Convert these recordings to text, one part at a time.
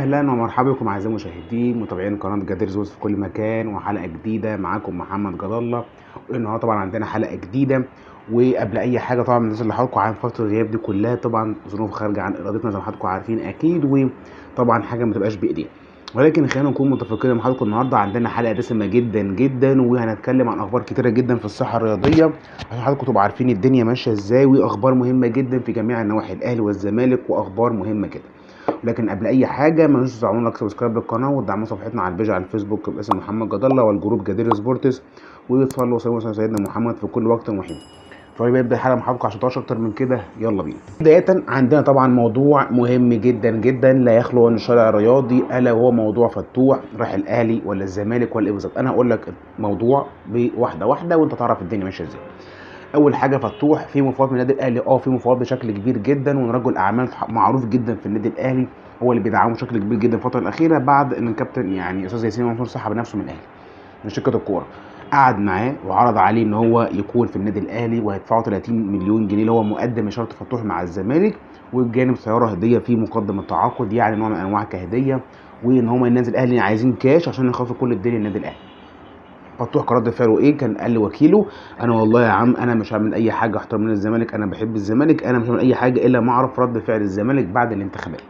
اهلا ومرحبا بكم اعزائي المشاهدين متابعين قناه جدير زوز في كل مكان، وحلقه جديده معاكم محمد جد الله. والنهارده طبعا عندنا حلقه جديده. وقبل اي حاجه طبعا بننزل لحضراتكم عن فتره الغياب دي كلها، طبعا ظروف خارجه عن ارادتنا زي ما حضراتكم عارفين اكيد، وطبعا حاجه ما تبقاش بايدينا. ولكن خلينا نكون متفقين مع حضراتكم النهارده عندنا حلقه دسمه جدا جدا، وهنتكلم عن اخبار كتيره جدا في الصحه الرياضيه عشان حضراتكم تبقوا عارفين الدنيا ماشيه ازاي، واخبار مهمه جدا في جميع النواحي، الاهلي والزمالك واخبار مهمه جدا. لكن قبل اي حاجه ما تنسوش تعملوا لايك سبسكرايب للقناه، وتدعموا صفحتنا على البيج على الفيسبوك باسم محمد جد الله، والجروب جدير سبورتس، وتصلوا وسلموا على سيدنا محمد في كل وقت وحين. طيب ابدا الحلقه مع حضراتكم عشان تطولش اكتر من كده، يلا بينا. بدايه عندنا طبعا موضوع مهم جدا جدا لا يخلو عن الشارع الرياضي، الا وهو موضوع فتوح راح الاهلي ولا الزمالك ولا ايه بالظبط. انا هقول لك الموضوع بواحده واحده وانت تعرف الدنيا ماشيه ازاي. اول حاجه فتوح في مفاوضات من النادي الاهلي، في مفاوضات بشكل كبير جدا، ورجل اعمال معروف جدا في النادي الاهلي هو اللي بيدعمه بشكل كبير جدا الفتره الاخيره، بعد ان الكابتن يعني استاذ ياسين منصور سحب نفسه من الاهلي من شركه الكوره. قعد معاه وعرض عليه ان هو يكون في النادي الاهلي، وهيدفعه 30 مليون جنيه اللي هو مقدم شرط فتوح مع الزمالك، وبجانب سياره هديه في مقدم التعاقد، يعني نوع من انواع كهديه، وان هم النادي الاهلي عايزين كاش عشان يخلصوا كل الدنيا النادي الاهلي. فتوح كرد فعله ايه؟ كان قال لوكيله: انا والله يا عم انا مش هعمل اي حاجه احترم من الزمالك، انا بحب الزمالك، انا مش هعمل اي حاجه الا ما اعرف رد فعل الزمالك بعد الانتخابات.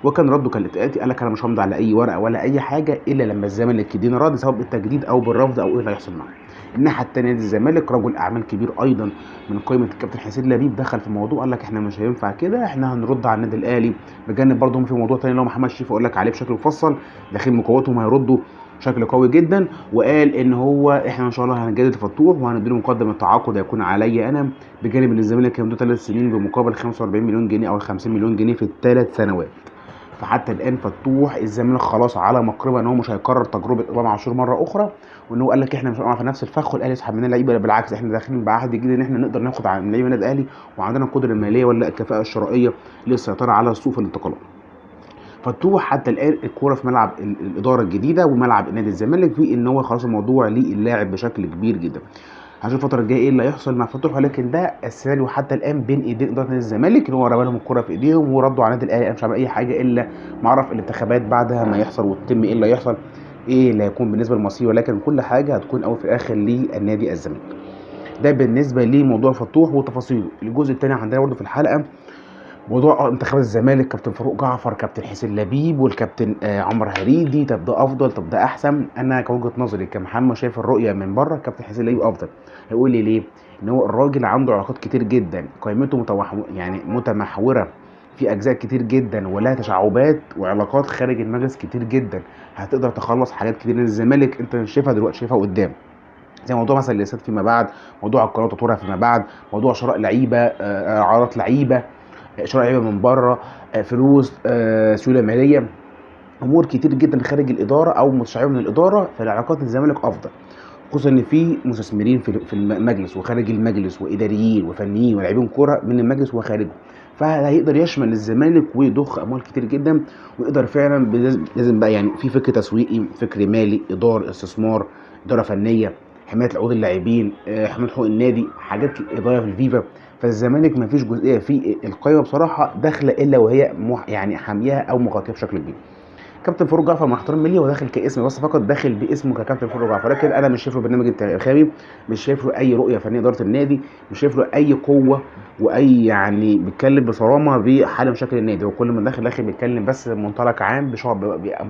وكان رده كالاتي: قال لك انا مش همضي على اي ورقه ولا اي حاجه الا لما الزمالك يدينا رد، سواء بالتجديد او بالرفض او ايه اللي هيحصل معاه. الناحيه الثانيه نادي الزمالك رجل اعمال كبير ايضا من قائمه الكابتن حسين لبيب دخل في الموضوع، قال لك احنا مش هينفع كده، احنا هنرد على النادي الاهلي. بجانب برضه في موضوع ثاني اللي هو محمد شريف اقول لك عليه بشكل مفصل، داخل مقاومتهم هيردوا بشكل قوي جدا. وقال ان هو احنا ان شاء الله هنجدد فتوح وهنديله مقدم التعاقد هيكون عليا انا، بجانب ان الزمالك هيمضوا 3 سنين بمقابل 45 مليون جنيه او 50 مليون جنيه في الثلاث سنوات. فحتى الان فتوح الزمالك خلاص على مقربه ان هو مش هيكرر تجربه امام عاشور مره اخرى، وان هو قال لك احنا مش هنقع في نفس الفخ والاهلي يسحب مننا لعيبه، بالعكس احنا داخلين بعهد جديد ان احنا نقدر ناخد عن لعيبه النادي الاهلي، وعندنا القدره الماليه ولا الكفاءه الشرائيه للسيطره على سوق الانتقالات. فتوح حتى الان الكوره في ملعب الاداره الجديده وملعب نادي الزمالك في ان هو خلاص الموضوع ليه اللاعب بشكل كبير جدا. هنشوف الفتره الجايه ايه اللي هيحصل مع فتوح، ولكن ده السيناريو حتى الان بين ايدين اداره نادي الزمالك ان هو رمى لهم الكوره في ايديهم وردوا على النادي الاهلي: انا مش هعمل اي حاجه الا ما اعرف الانتخابات بعدها ما يحصل وتتم ايه اللي هيحصل، ايه اللي هيكون بالنسبه للمصير، ولكن كل حاجه هتكون اول في الاخر للنادي الزمالك. ده بالنسبه لموضوع فتوح وتفاصيله. الجزء الثاني عندنا برده في الحلقه موضوع انتخاب الزمالك، كابتن فاروق جعفر، كابتن حسين لبيب، والكابتن عمر هريدي. طب ده افضل طب ده احسن؟ انا كوجهه نظري كمحمد شايف الرؤيه من بره كابتن حسين لبيب افضل. هيقول لي ليه؟ ان هو الراجل عنده علاقات كتير جدا، قائمته يعني متمحوره في اجزاء كتير جدا، ولها تشعبات وعلاقات خارج المجلس كتير جدا، هتقدر تخلص حاجات كتير من الزمالك انت مش شايفها دلوقتي، شايفها قدام، زي موضوع مثلا الياسات فيما بعد، موضوع القناه وتطويرها فيما بعد، موضوع شراء لعيبه، اعارات لعيبه، شراء لعيبه من بره، فلوس، سيوله ماليه، امور كتير جدا خارج الاداره او متشعبه من الاداره. فالعلاقات الزمالك افضل، خصوصا ان في مستثمرين في المجلس وخارج المجلس واداريين وفنيين ولاعبين كوره من المجلس وخارجه، فهيقدر يشمل الزمالك ويضخ اموال كتير جدا، ويقدر فعلا لازم بقى يعني في فكر تسويقي، فكر مالي، اداره استثمار، اداره فنيه، حمايه عقود اللاعبين، حمايه حقوق النادي، حاجات اداره في الفيفا. فالزمالك ما فيش جزئيه في القائمه بصراحه داخله الا وهي يعني حامياها او مغطيه بشكل كبير. كابتن فاروق جعفر مع احترام ليه هو داخل كاسم بس فقط، داخل باسمه ككابتن فاروق جعفر، لكن انا مش شايف له برنامج انتخابي، مش شايف له اي رؤيه فنيه اداره النادي، مش شايف له اي قوه، واي يعني بيتكلم بصرامه بحاله مشاكل النادي. هو كل ما داخل بيتكلم بس بمنطلق عام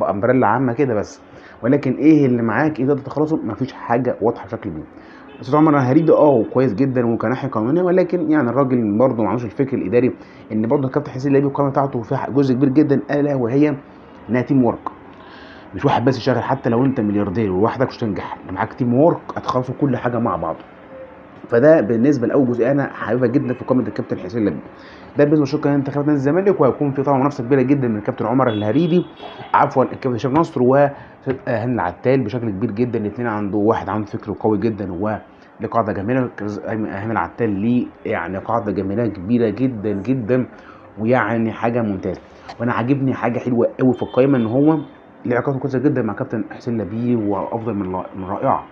بامبريلا عامه كده بس، ولكن ايه اللي معاك ايه تقدر تخلصه؟ مفيش حاجه واضحه بشكل كبير. استاذ عمر هريدي كويس جدا وكناحيه قانونيه، ولكن يعني الراجل برضه ما عندوش الفكر الاداري، ان برضه الكابتن حسين لعيب القائمه بتاعته فيها جزء كبير جدا الا وهي انها تيم ورك، مش واحد بس يشتغل. حتى لو انت ملياردير ولوحدك مش هتنجح، اللي معاك تيم وورك هتخلصوا كل حاجه مع بعض. فده بالنسبه لاول جزئيه انا حاببها جدا في قائمه الكابتن حسين لبيب. ده بالنسبه لشركه انتخابات نادي الزمالك، وهيكون في طبعا منافسه كبيره جدا من الكابتن عمر الهريدي، عفوا الكابتن هشام نصر وهاني العتال بشكل كبير جدا. الاثنين واحد عنده فكر قوي جدا لقاعده جماهيريه. هاني العتال ليه يعني قاعده جماهيريه كبيره جدا جدا، ويعني حاجه ممتازه. وانا عاجبني حاجه حلوه قوي في القائمه ان هو ليه علاقات كويسه جدا مع كابتن حسين لبيب وافضل من رائعه،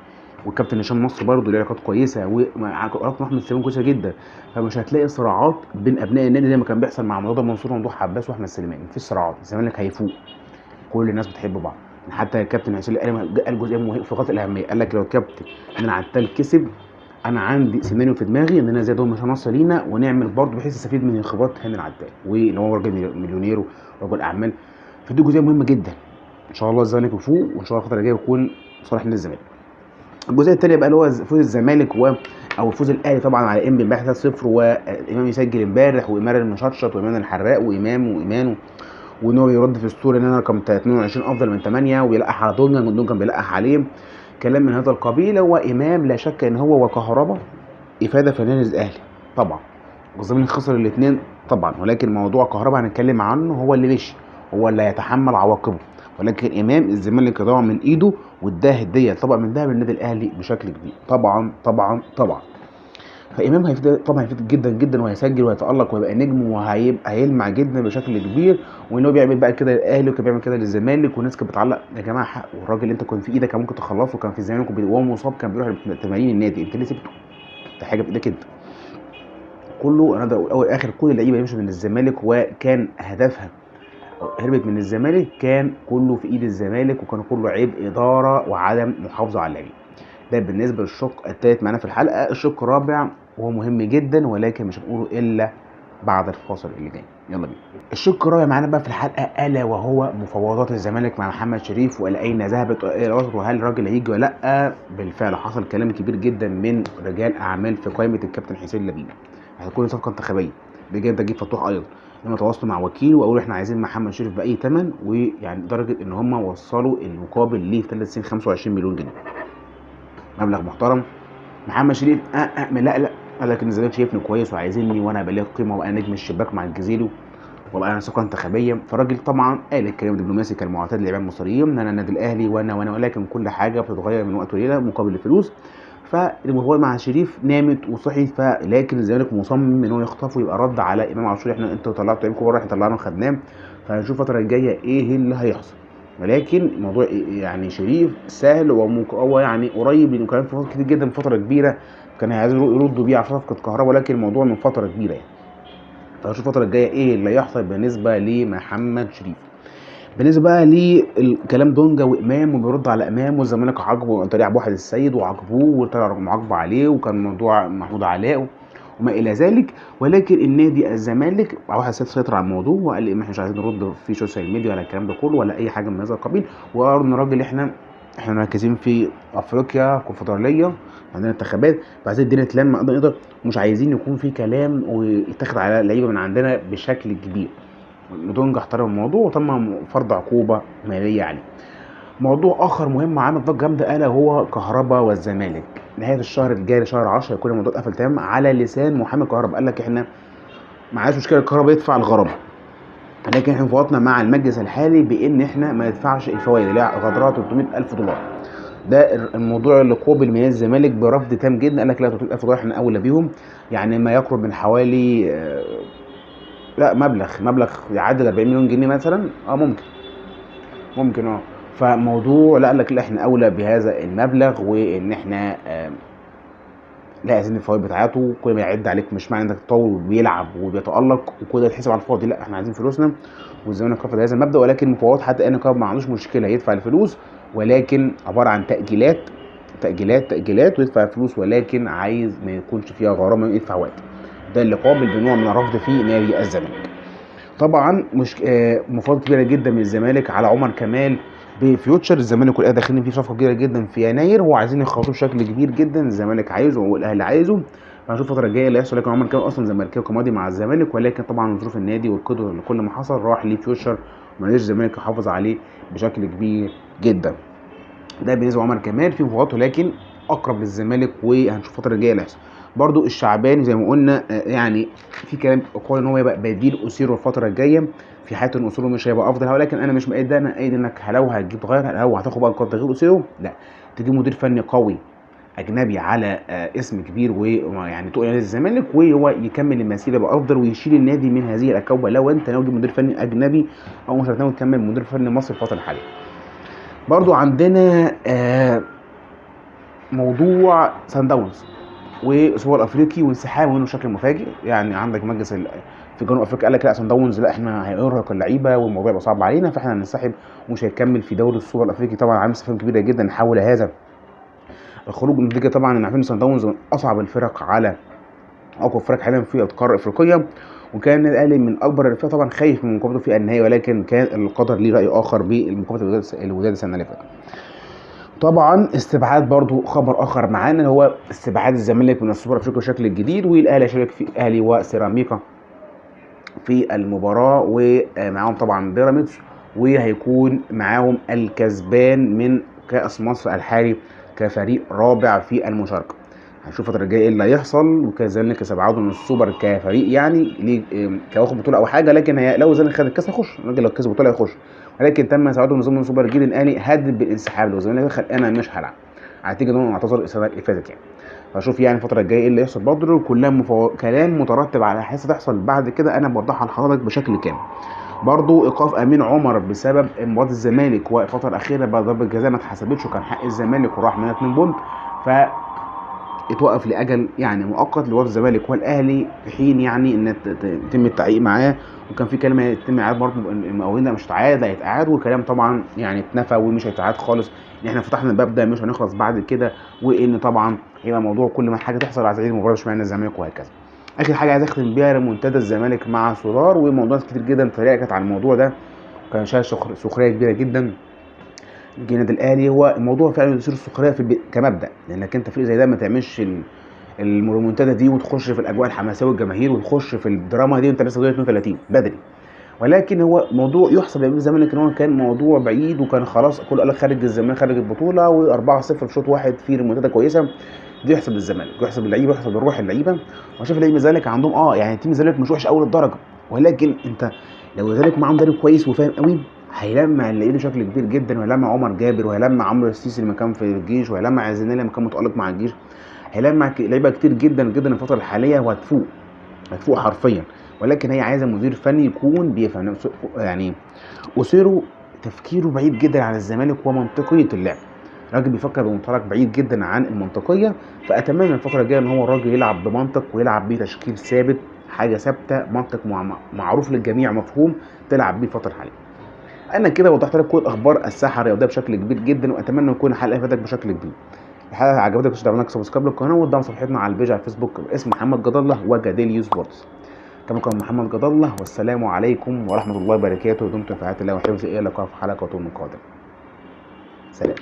والكابتن هشام نصر برضه ليه علاقات كويسه، وعلاقته مع احمد سليمان كويسه جدا. فمش هتلاقي صراعات بين ابناء النادي زي ما كان بيحصل مع مرتضى منصور وممدوح عباس واحمد سليمان، مفيش صراعات، الزمالك هيفوق. كل الناس بتحب بعض. حتى الكابتن حسين قال جزئيه مهمه في غايه الاهميه، قال لك لو الكابتن من عتال كسب انا عندي سيناريو في دماغي ان انا زي دول مش هنص لينا ونعمل برضه بحيث يستفيد من خبرات هاني العتال وان هو راجل مليونير ورجل اعمال. فدي جزئيه مهمه جدا. ان شاء الله الزمالك يفوق، وان شاء الله الفتره الجايه يكون صالح نادي الزمالك. الجزئيه الثانيه بقى اللي هو فوز الزمالك او فوز الاهلي طبعا على انبي امبارح 3-0، وامام يسجل امبارح وايمان المشطشط وايمان الحراق وايمان وان هو بيرد في الصوره ان انا رقم 22 افضل من 8 وبيلقح على دونجا كان بيلقح عليه كلام من هذا القبيل. هو امام لا شك ان هو وكهربا افاده في نادي الاهلي طبعا، الزمالك خسر الاثنين طبعا، ولكن موضوع كهربا هنتكلم عنه هو اللي مشي، هو اللي هيتحمل عواقبه. ولكن امام الزمالك ضاع من ايده واداه هديه طبعا من ذهب النادي الاهلي بشكل كبير طبعا طبعا طبعا. فامام هيفيد طبعا، هيفيد جدا جدا وهيسجل وهيتالق وهيبقى نجم وهيبقى هيلمع جدا بشكل كبير. وان هو بيعمل بقى كده للاهلي وكان بيعمل كده للزمالك والناس كانت بتعلق يا جماعه حق، والراجل انت كنت في ايدك كان ممكن تخلصه، كان في الزمالك وهو مصاب كان بيروح تمارين النادي، انت ليه سبته؟ ده حاجه في ايدك انت. كله انا ده اول اخر كل اللعيبه يمشوا من الزمالك وكان هدفها هربت من الزمالك كان كله في ايد الزمالك، وكان كله عيب اداره وعدم محافظه على اللاعبين. ده بالنسبه للشق الثالث معانا في الحلقه. الشق الرابع وهو مهم جدا ولكن مش هنقوله الا بعد الفاصل اللي جاي، يلا بينا. الشق الرابع معانا بقى في الحلقه الا وهو مفاوضات الزمالك مع محمد شريف، والى اين ذهبت والى الوسط، وهل الراجل هيجي ولا لا. بالفعل حصل كلام كبير جدا من رجال اعمال في قائمه الكابتن حسين لبيب، هتكون صفقه انتخابيه بجانب تجيب فتوح ايضا. لما تواصلوا مع وكيل وقالوا احنا عايزين محمد شريف باي ثمن، ويعني لدرجه ان هم وصلوا المقابل ليه في 3 سنين 25 مليون جنيه، مبلغ محترم. محمد شريف لا قال لك ان الزمالك شايفني كويس وعايزيني وانا هبقى ليا قيمه وانا نجم الشباك مع الجزيري وابقى انا ثقه انتخابيه. فالراجل طبعا قال الكلام الدبلوماسي كالمعتاد للاعلام المصريين ان انا النادي الاهلي وانا ولكن كل حاجه بتتغير من وقت وليله مقابل الفلوس. فالمفاوضات مع شريف نامت وصحي، فلكن الزمالك مصمم ان هو يخطفه ويبقى رد على امام عاشور. انتوا طلعتوا لعيب كوره احنا طلعناه وخدناه، فهنشوف الفتره الجايه ايه اللي هيحصل. ولكن الموضوع يعني شريف سهل هو يعني قريب لانه كان في فتره كتير جدا فتره كبيره كان عايزين يردوا بيه على صفقه كهرباء، ولكن الموضوع من فتره كبيره يعني. فهنشوف الفتره الجايه ايه اللي هيحصل بالنسبه لمحمد شريف. بالنسبه بقى للكلام دونجا وامام وبيرد على امام والزمالك عاقبه عن طريق ابو واحد السيد وعاقبوه وطلع معاقبه عليه وكان موضوع محمود علاء وما الى ذلك. ولكن النادي الزمالك واحد السيد سيطر على الموضوع وقال لي احنا مش عايزين نرد في سوشيال ميديا ولا الكلام ده كله ولا اي حاجه من هذا القبيل، وقالوا ان الراجل احنا مركزين في افريقيا كونفدراليه عندنا انتخابات، فعايزين الدنيا تلم نقدر ومش عايزين يكون في كلام ويتاخد على لعيبه من عندنا بشكل كبير. دونجا احترم الموضوع وتم فرض عقوبه ماليه عليه. موضوع اخر مهم عامل ضجه جامده الا هو كهربا والزمالك. نهايه الشهر الجاي شهر 10 يكون الموضوع اتقفل تمام على لسان محمد كهربا، قال لك احنا ما عندناش مشكله الكهرباء يدفع الغرامه، لكن احنا فوضنا مع المجلس الحالي بان احنا ما ندفعش الفوائد اللي غدرها 300,000 دولار. ده الموضوع اللي قوبل من الزمالك برفض تام جدا، قال لك لا 300,000 دولار احنا اولى بيهم، يعني ما يقرب من حوالي لا مبلغ يعادل 40 مليون جنيه مثلا. ممكن فموضوع لا قال لك لا احنا اولى بهذا المبلغ وان احنا لا عايزين الفوائد بتاعته. كل ما يعد عليك مش معنى انك تطول وبيلعب وبيتالق وكل ده يتحسب على الفاضي، لا احنا عايزين فلوسنا. والزمالك رفض هذا المبدا، ولكن المفاوضات حتى ان ما عندوش مشكله يدفع الفلوس، ولكن عباره عن تاجيلات ويدفع الفلوس، ولكن عايز ما يكونش فيها غرامه يدفع وقت. ده اللي قابل بنوع من الرفض في نادي الزمالك. طبعا مش مفاوضات كبيره جدا من الزمالك على عمر كمال بفيوتشر. الزمالك والاهلي داخلين فيه صفقه كبيره جدا في يناير، هو عايزين يخاطبوا بشكل كبير جدا، الزمالك عايزه والاهلي عايزه. فهنشوف الفتره الجايه اللي هيحصل. لكن عمر كمال اصلا زملكاوي كماضي مع الزمالك، ولكن طبعا ظروف النادي والقدر لكل ما حصل راح لفيوتشر ما قدرش الزمالك يحافظ عليه بشكل كبير جدا. ده بالنسبه لعمر كمال في مفاوضات ولكن اقرب للزمالك، وهنشوف الفتره الجايه اللي هيحصل. برضو الشعباني زي ما قلنا يعني في كلام قول ان هو يبقى بديل اسيرو الفتره الجايه في حياته، ان اسيرو مش هيبقى افضل، ولكن انا مش مقيد ده، انا قايل انك لو هتجيب تغير او هتاخد بقى قرار تغيير اسيرو لا تجيب مدير فني قوي اجنبي على اسم كبير ويعني تقول نادي الزمالك وهو يكمل المسيره يبقى افضل ويشيل النادي من هذه الاكوبه. لو انت ناوي تجيب مدير فني اجنبي او مش ناوي تكمل مدير فني مصر الفتره الحاليه. برضو عندنا موضوع سان داونز والاسبوع الافريقي وانسحاب منه بشكل مفاجئ. يعني عندك مجلس في جنوب افريقيا قال لك لا صن داونز لا احنا هيرهق اللعيبه والموضوع يبقى صعب علينا، فاحنا هننسحب ومش هيكمل في دوري السوبر الافريقي. طبعا عامل استفهام كبيره جدا حول هذا الخروج. النتيجه طبعا ان عارفين صن داونز من اصعب الفرق على اقوى فرق حاليا في القاره الافريقيه، وكان الاهلي من اكبر الفرق طبعا خايف من مقابلته في النهائي، ولكن كان القدر ليه راي اخر بمقابله الوداد السنه اللي فاتت. طبعا استبعاد برضو خبر اخر معانا هو استبعاد الزمالك من السوبر افريقيا بشكل جديد، والاهلي هيشارك في الاهلي وسيراميكا في المباراه، ومعاهم طبعا بيراميدز، وهيكون معاهم الكسبان من كاس مصر الحالي كفريق رابع في المشاركه. هنشوف الفتره الجايه ايه اللي هيحصل، وكذلك استبعاده من السوبر كفريق يعني ليه كواخد بطوله او حاجه، لكن هي لو الزمالك خد الكاس هيخش، الراجل لو كسب البطوله هيخش، ولكن تم استبعاده من ضمن السوبر الجديد. الاهلي هدد بالانسحاب لو الزمالك دخل انا مش هلعب، هتيجي ان هو اعتذر السنه اللي فاتت يعني. فشوف يعني الفتره الجايه ايه اللي يحصل برضه، كلها كلام مترتب على حاجه تحصل بعد كده انا بوضحها لحضرتك بشكل كامل. برضه ايقاف امين عمر بسبب مباراه الزمالك والفتره الاخيره بعد ضربه جزاء ما اتحسبتش وكان حق الزمالك وراح منها 2 بونت، ف اتوقف لاجل يعني مؤقت لوضع الزمالك والاهلي في حين يعني ان يتم التعيين معاه، وكان في كلام يتم اعاده برضه المقاولين ده مش هيتعاد لا هيتعاد، والكلام طبعا يعني اتنفى ومش هيتعاد خالص، ان احنا فتحنا الباب ده مش هنخلص بعد كده، وان طبعا هيبقى موضوع كل ما حاجه تحصل عايز تعيد المباراه مش معنى الزمالك وهكذا. اخر حاجه عايز اختم بيها ريمونتادا الزمالك مع سولار، وموضوعات كتير جدا تريقت على الموضوع ده وكان شايف سخريه كبيره جدا النادي الاهلي. هو الموضوع فعلا يثير السخريه كمبدا، لانك انت فريق زي ده ما تعملش المونتادا دي وتخش في الاجواء الحماسيه والجماهير وتخش في الدراما دي وانت لسه صغير 32 بدري، ولكن هو موضوع يحسب لامير الزمالك ان هو كان موضوع بعيد وكان خلاص كله قال لك خارج الزمالك خارج البطوله و4-0 في شوط واحد في ريمونتادا كويسه، دي يحسب للزمالك ويحسب للعيبه ويحسب لروح اللعيبه. وشايف لعيبه الزمالك عندهم يعني تيم الزمالك مش وحش اول الدرجه، ولكن انت لو الزمالك معاه مدرب كويس وفاهم قوي هيلمع اللعيبه بشكل كبير جدا، وهيلمع عمر جابر وهيلمع عمرو السيسي لما كان في الجيش وهيلمع الزنالي لما كان متالق مع الجيش، هيلمع لعيبه كتير جدا جدا الفتره الحاليه وهتفوق حرفيا، ولكن هي عايزه مدير فني يكون بيفهم يعني أسيرو تفكيره بعيد جدا عن الزمالك ومنطقيه اللعب، راجل بيفكر بمنطلق بعيد جدا عن المنطقيه. فاتمنى الفتره الجايه ان هو الراجل يلعب بمنطق ويلعب بتشكيل ثابت، حاجه ثابته، منطق معروف للجميع مفهوم تلعب بيه الفتره الحاليه. انا كده وضحت لك كل اخبار الساحه الرياضيه بشكل كبير جدا، واتمنى يكون الحلقه فاتك بشكل كبير. الحلقه عجبتك مش تعمل لك سبسكرايب للقناه وتدعم صفحتنا على البيج على الفيسبوك باسم محمد جد الله وجديل سبورتس. كما كان محمد جد الله، والسلام عليكم ورحمه الله وبركاته، دمتم في حياه الله وحفظه، الى اللقاء في حلقه قادمه. سلام.